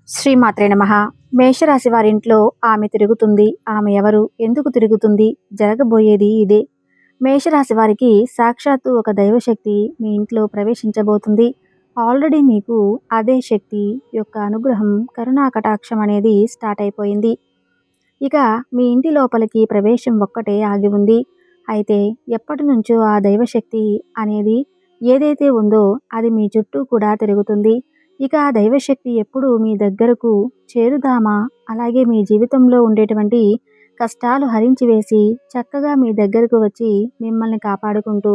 శ్రీమాత్రే నమః. మేషరాశి వారింట్లో ఆమె తిరుగుతుంది. ఆమె ఎవరు? ఎందుకు తిరుగుతుంది? జరగబోయేది ఇదే. మేషరాశి వారికి సాక్షాత్తు ఒక దైవశక్తి మీ ఇంట్లో ప్రవేశించబోతుంది. ఆల్రెడీ మీకు అదే శక్తి యొక్క అనుగ్రహం, కరుణా కటాక్షం అనేది స్టార్ట్ అయిపోయింది. ఇక మీ ఇంటి లోపలికి ప్రవేశం ఒక్కటే ఆగి ఉంది. అయితే ఎప్పటి నుంచో ఆ దైవశక్తి అనేది ఏదైతే ఉందో అది మీ చుట్టూ కూడా తిరుగుతుంది. ఇక ఆ దైవశక్తి ఎప్పుడు మీ దగ్గరకు చేరుదామా, అలాగే మీ జీవితంలో ఉండేటువంటి కష్టాలు హరించివేసి చక్కగా మీ దగ్గరకు వచ్చి మిమ్మల్ని కాపాడుకుంటూ,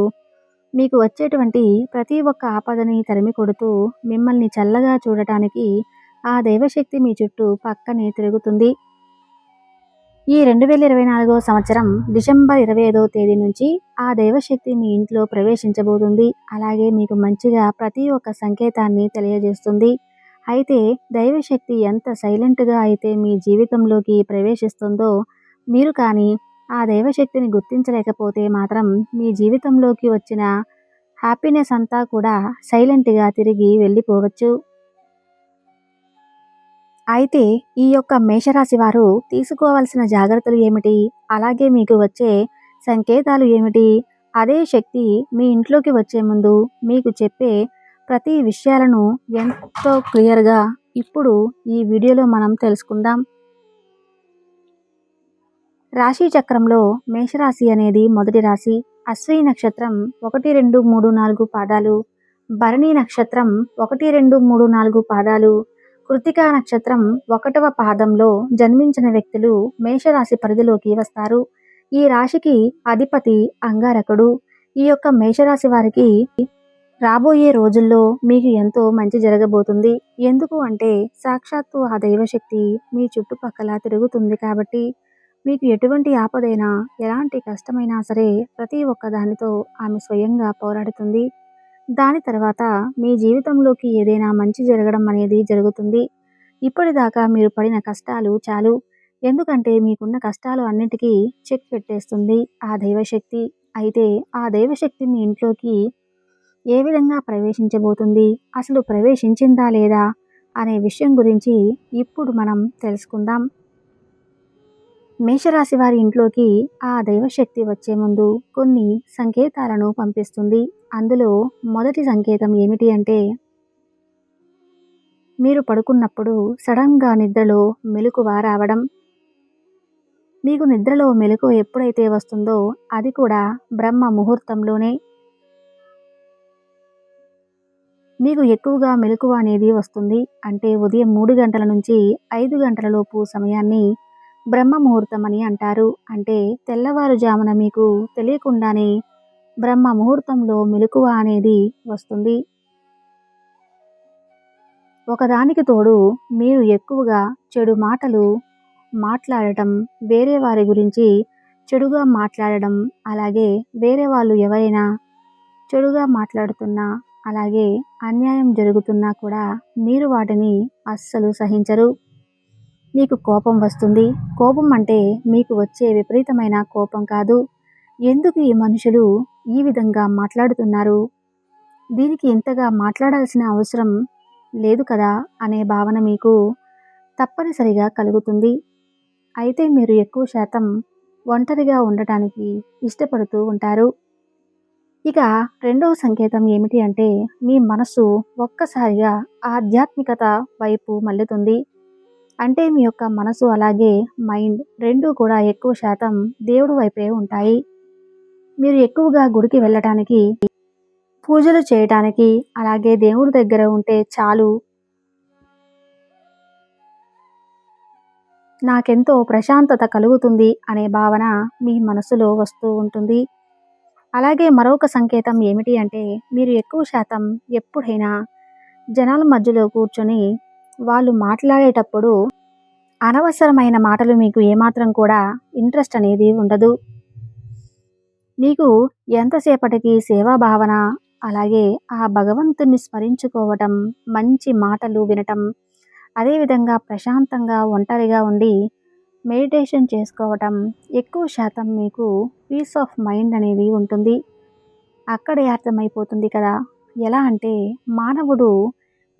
మీకు వచ్చేటువంటి ప్రతి ఒక్క ఆపదని తరిమి కొడుతూ, మిమ్మల్ని చల్లగా చూడటానికి ఆ దైవశక్తి మీ చుట్టూ పక్కనే తిరుగుతుంది. ఈ 2024 సంవత్సరం డిసెంబర్ 25వ తేదీ నుంచి ఆ దైవశక్తి మీ ఇంట్లో ప్రవేశించబోతుంది. అలాగే మీకు మంచిగా ప్రతి ఒక్క సంకేతాన్ని తెలియజేస్తుంది. అయితే దైవశక్తి ఎంత సైలెంట్గా అయితే మీ జీవితంలోకి ప్రవేశిస్తుందో, మీరు కానీ ఆ దైవశక్తిని గుర్తించలేకపోతే మాత్రం మీ జీవితంలోకి వచ్చిన హ్యాపీనెస్ అంతా కూడా సైలెంట్గా తిరిగి వెళ్ళిపోవచ్చు. అయితే ఈ యొక్క మేషరాశి వారు తీసుకోవాల్సిన జాగ్రత్తలు ఏమిటి? అలాగే మీకు వచ్చే సంకేతాలు ఏమిటి? అదే శక్తి మీ ఇంట్లోకి వచ్చే ముందు మీకు చెప్పే ప్రతి విషయాలను ఎంతో క్లియర్‌గా ఇప్పుడు ఈ వీడియోలో మనం తెలుసుకుందాం. రాశి చక్రంలో మేషరాశి అనేది మొదటి రాశి. అశ్విని నక్షత్రం 1, 2, 3, 4 పాదాలు, భరణి నక్షత్రం 1, 2, 3, 4 పాదాలు, కృత్తికా నక్షత్రం 1వ పాదంలో జన్మించిన వ్యక్తులు మేషరాశి పరిధిలోకి వస్తారు. ఈ రాశికి అధిపతి అంగారకుడు. ఈ యొక్క మేషరాశి వారికి రాబోయే రోజుల్లో మీకు ఎంతో మంచి జరగబోతుంది. ఎందుకు అంటే సాక్షాత్తు ఆ దైవశక్తి మీ చుట్టుపక్కల తిరుగుతుంది కాబట్టి మీకు ఎటువంటి ఆపదైనా, ఎలాంటి కష్టమైనా సరే ప్రతి ఒక్క దానితో ఆమె స్వయంగా పోరాడుతుంది. దాని తర్వాత మీ జీవితంలోకి ఏదైనా మంచి జరగడం అనేది జరుగుతుంది. ఇప్పటిదాకా మీరు పడిన కష్టాలు చాలు. ఎందుకంటే మీకున్న కష్టాలు అన్నిటికీ చెక్ పెట్టేస్తుంది ఆ దైవశక్తి. అయితే ఆ దైవశక్తి మీ ఇంట్లోకి ఏ విధంగా ప్రవేశించబోతుంది, అసలు ప్రవేశించిందా లేదా అనే విషయం గురించి ఇప్పుడు మనం తెలుసుకుందాం. మేషరాశి వారి ఇంట్లోకి ఆ దైవశక్తి వచ్చే ముందు కొన్ని సంకేతాలను పంపిస్తుంది. అందులో మొదటి సంకేతం ఏమిటి అంటే, మీరు పడుకున్నప్పుడు సడన్గా నిద్రలో మెలకువ రావడం. మీకు నిద్రలో మెలకువ ఎప్పుడైతే వస్తుందో అది కూడా బ్రహ్మ ముహూర్తంలోనే. మీకు ఎక్కువగా మెలకువ అనేది వస్తుంది. అంటే ఉదయం 3 గంటల నుంచి 5 గంటల లోపు సమయాన్ని బ్రహ్మ ముహూర్తం అని అంటారు. అంటే తెల్లవారుజామున మీకు తెలియకుండానే బ్రహ్మ ముహూర్తంలో మెలకువ అనేది వస్తుంది. ఒకదానికి తోడు మీరు ఎక్కువగా చెడు మాటలు మాట్లాడటం, వేరే వారి గురించి చెడుగా మాట్లాడడం, అలాగే వేరే వాళ్ళు ఎవరైనా చెడుగా మాట్లాడుతున్నా, అలాగే అన్యాయం జరుగుతున్నా కూడా మీరు వాటిని అస్సలు సహించరు. మీకు కోపం వస్తుంది. కోపం అంటే మీకు వచ్చే విపరీతమైన కోపం కాదు. ఎందుకు ఈ మనుషులు ఈ విధంగా మాట్లాడుతున్నారు? దీనికి ఇంతగా మాట్లాడాల్సిన అవసరం లేదు కదా అనే భావన మీకు తప్పనిసరిగా కలుగుతుంది. అయితే మీరు ఎక్కువ శాతం ఒంటరిగా ఉండటానికి ఇష్టపడుతూ ఉంటారు. ఇక రెండవ సంకేతం ఏమిటి అంటే, మీ మనసు ఒక్కసారిగా ఆధ్యాత్మికత వైపు మళ్ళుతుంది. అంటే మీ యొక్క మనసు అలాగే మైండ్ రెండూ కూడా ఎక్కువ శాతం దేవుడి వైపే ఉంటాయి. మీరు ఎక్కువగా గుడికి వెళ్ళటానికి, పూజలు చేయటానికి, అలాగే దేవుడి దగ్గర ఉంటే చాలు, నాకెంతో ప్రశాంతత కలుగుతుంది అనే భావన మీ మనసులో వస్తూ ఉంటుంది. అలాగే మరొక సంకేతం ఏమిటి అంటే, మీరు ఎక్కువ శాతం ఎప్పుడైనా జనాల మధ్యలో కూర్చొని వాళ్ళు మాట్లాడేటప్పుడు అనవసరమైన మాటలు మీకు ఏమాత్రం కూడా ఇంట్రెస్ట్ అనేది ఉండదు. మీకు ఎంతసేపటికి సేవా భావన, అలాగే ఆ భగవంతుని స్మరించుకోవటం, మంచి మాటలు వినటం, అదేవిధంగా ప్రశాంతంగా ఒంటరిగా ఉండి మెడిటేషన్ చేసుకోవటం, ఎక్కువ శాతం మీకు పీస్ ఆఫ్ మైండ్ అనేది ఉంటుంది. అక్కడే అర్థమైపోతుంది కదా. ఎలా అంటే మానవుడు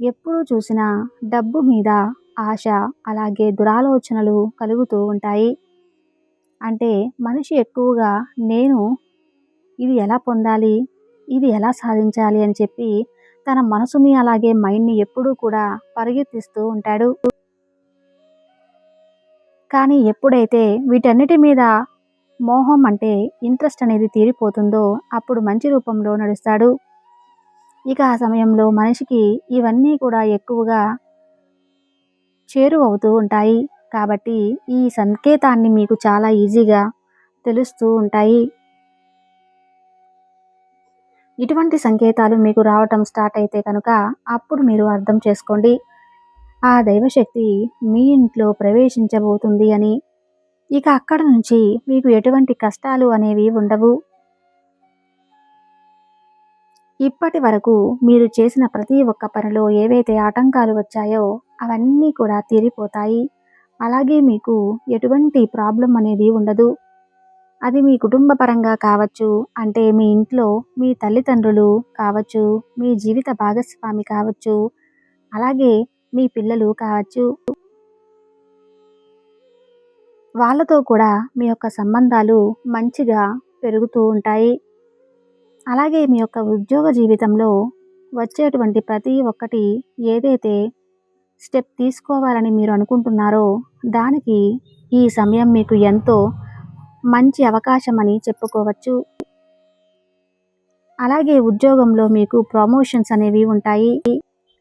ఎప్పుడు చూసినా డబ్బు మీద ఆశ, అలాగే దురాలోచనలు కలుగుతూ ఉంటాయి. అంటే మనిషి ఎక్కువగా నేను ఇది ఎలా పొందాలి, ఇది ఎలా సాధించాలి అని చెప్పి తన మనసుని అలాగే మైండ్‌ని ఎప్పుడూ కూడా పరిగెత్తిస్తూ ఉంటాడు. కానీ ఎప్పుడైతే వీటన్నిటి మీద మోహం అంటే ఇంట్రెస్ట్ అనేది తీరిపోతుందో అప్పుడు మంచి రూపంలో నడుస్తాడు. ఇక ఆ సమయంలో మనిషికి ఇవన్నీ కూడా ఎక్కువగా చేరువవుతూ ఉంటాయి. కాబట్టి ఈ సంకేతాన్ని మీకు చాలా ఈజీగా తెలుస్తూ ఉంటాయి. ఇటువంటి సంకేతాలు మీకు రావటం స్టార్ట్ అయితే కనుక అప్పుడు మీరు అర్థం చేసుకోండి, ఆ దైవశక్తి మీ ఇంట్లో ప్రవేశించబోతుంది అని. ఇక అక్కడ నుంచి మీకు ఎటువంటి కష్టాలు అనేవి ఉండవు. ఇప్పటి వరకు మీరు చేసిన ప్రతి ఒక్క పనిలో ఏవైతే ఆటంకాలు వచ్చాయో అవన్నీ కూడా తీరిపోతాయి. అలాగే మీకు ఎటువంటి ప్రాబ్లం అనేది ఉండదు. అది మీ కుటుంబ పరంగా కావచ్చు, అంటే మీ ఇంట్లో మీ తల్లిదండ్రులు కావచ్చు, మీ జీవిత భాగస్వామి కావచ్చు, అలాగే మీ పిల్లలు కావచ్చు. వాళ్ళతో కూడా మీ యొక్క సంబంధాలు మంచిగా పెరుగుతూ ఉంటాయి. అలాగే మీ యొక్క ఉద్యోగ జీవితంలో వచ్చేటువంటి ప్రతి ఒక్కటి ఏదైతే స్టెప్ తీసుకోవాలని మీరు అనుకుంటున్నారో దానికి ఈ సమయం మీకు ఎంతో మంచి అవకాశం అని చెప్పుకోవచ్చు. అలాగే ఉద్యోగంలో మీకు ప్రమోషన్స్ అనేవి ఉంటాయి.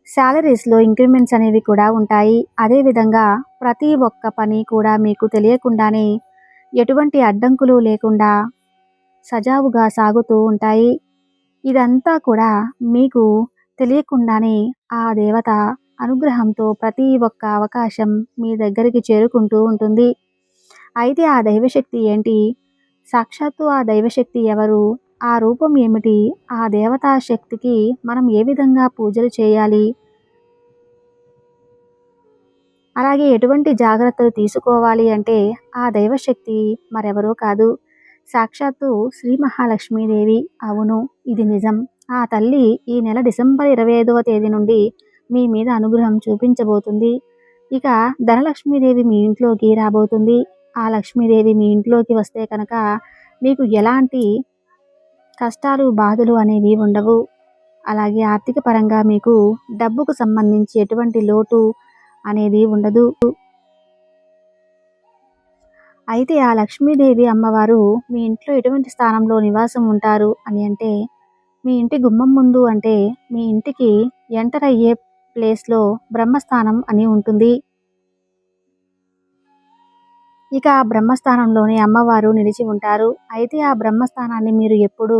శాలరీస్‌లో ఇంక్రిమెంట్స్ అనేవి కూడా ఉంటాయి. అదేవిధంగా ప్రతి ఒక్క పని కూడా మీకు తెలియకుండానే ఎటువంటి అడ్డంకులు లేకుండా సజావుగా సాగుతూ ఉంటాయి. ఇదంతా కూడా మీకు తెలియకుండానే ఆ దేవత అనుగ్రహంతో ప్రతి ఒక్క అవకాశం మీ దగ్గరికి చేరుకుంటూ ఉంటుంది. అయితే ఆ దైవశక్తి ఏంటి? సాక్షాత్తు ఆ దైవశక్తి ఎవరు? ఆ రూపం ఏమిటి? ఆ దేవతా శక్తికి మనం ఏ విధంగా పూజలు చేయాలి? అలాగే ఎటువంటి జాగ్రత్తలు తీసుకోవాలి అంటే ఆ దైవశక్తి మరెవరో కాదు, సాక్షాత్తు శ్రీ మహాలక్ష్మీదేవి. అవును, ఇది నిజం. ఆ తల్లి ఈ నెల డిసెంబర్ 25వ తేదీ నుండి మీ మీద అనుగ్రహం చూపించబోతుంది. ఇక ధనలక్ష్మీదేవి మీ ఇంట్లోకి రాబోతుంది. ఆ లక్ష్మీదేవి మీ ఇంట్లోకి వస్తే కనుక మీకు ఎలాంటి కష్టాలు, బాధలు అనేవి ఉండవు. అలాగే ఆర్థిక పరంగా మీకు డబ్బుకు సంబంధించి ఎటువంటి లోటు అనేది ఉండదు. అయితే ఆ లక్ష్మీదేవి అమ్మవారు మీ ఇంట్లో ఎటువంటి స్థానంలో నివాసం ఉంటారు అని అంటే మీ ఇంటి గుమ్మం ముందు, అంటే మీ ఇంటికి ఎంటర్ అయ్యే ప్లేస్‌లో బ్రహ్మస్థానం అని ఉంటుంది. ఇక ఆ బ్రహ్మస్థానంలోనే అమ్మవారు నిలిచి ఉంటారు. అయితే ఆ బ్రహ్మస్థానాన్ని మీరు ఎప్పుడూ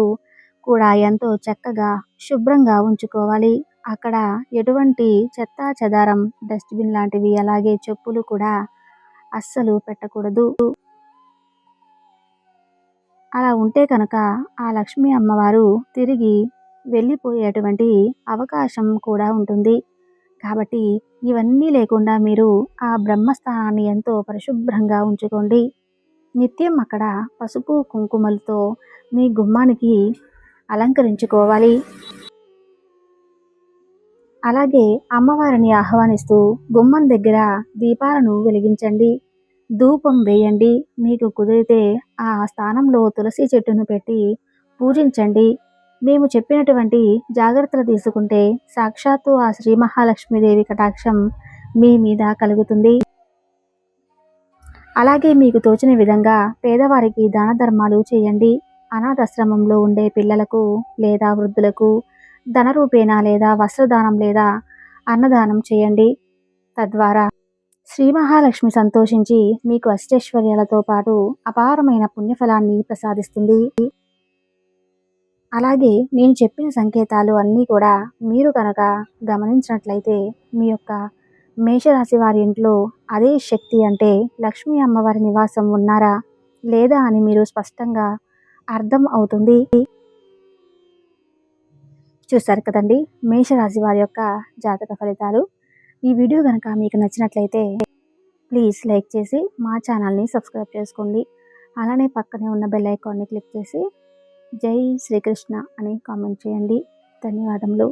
కూడా ఎంతో చక్కగా శుభ్రంగా ఉంచుకోవాలి. అక్కడ ఎటువంటి చెత్తా చెదారం, డస్ట్‌బిన్ లాంటివి, అలాగే చెప్పులు కూడా అస్సలు పెట్టకూడదు. అలా ఉంటే కనుక ఆ లక్ష్మీ అమ్మవారు తిరిగి వెళ్ళిపోయేటువంటి అవకాశం కూడా ఉంటుంది. కాబట్టి ఇవన్నీ లేకుండా మీరు ఆ బ్రహ్మస్థానాన్ని ఎంతో పరిశుభ్రంగా ఉంచుకోండి. నిత్యం అక్కడ పసుపు, కుంకుమలతో మీ గుమ్మానికి అలంకరించుకోవాలి. అలాగే అమ్మవారిని ఆహ్వానిస్తూ గుమ్మం దగ్గర దీపాలను వెలిగించండి, ధూపం వేయండి. మీకు కుదిరితే ఆ స్థానంలో తులసి చెట్టును పెట్టి పూజించండి. మేము చెప్పినటువంటి జాగ్రత్తలు తీసుకుంటే సాక్షాత్తు ఆ శ్రీ మహాలక్ష్మీదేవి కటాక్షం మీ మీద కలుగుతుంది. అలాగే మీకు తోచిన విధంగా పేదవారికి దాన ధర్మాలు చేయండి. అనాథాశ్రమంలో ఉండే పిల్లలకు లేదా వృద్ధులకు ధన రూపేణా లేదా వస్త్రదానం లేదా అన్నదానం చేయండి. తద్వారా శ్రీ మహాలక్ష్మి సంతోషించి మీకు అష్టైశ్వర్యాలతో పాటు అపారమైన పుణ్యఫలాన్ని ప్రసాదిస్తుంది. అలాగే నేను చెప్పిన సంకేతాలు అన్నీ కూడా మీరు కనుక గమనించినట్లయితే మీ యొక్క మేషరాశి వారి ఇంట్లో అదే శక్తి, అంటే లక్ష్మీ అమ్మవారి నివాసం ఉన్నారా లేదా అని మీరు స్పష్టంగా అర్థం అవుతుంది. చూస్తారు కదండి మేషరాశి వారి యొక్క జాతక ఫలితాలు. ఈ వీడియో కనుక మీకు నచ్చినట్లయితే ప్లీజ్ లైక్ చేసి మా ఛానల్ని సబ్స్క్రైబ్ చేసుకోండి. అలానే పక్కనే ఉన్న బెల్ ఐకాన్ని క్లిక్ చేసి జై శ్రీకృష్ణ అని కామెంట్ చేయండి. ధన్యవాదములు.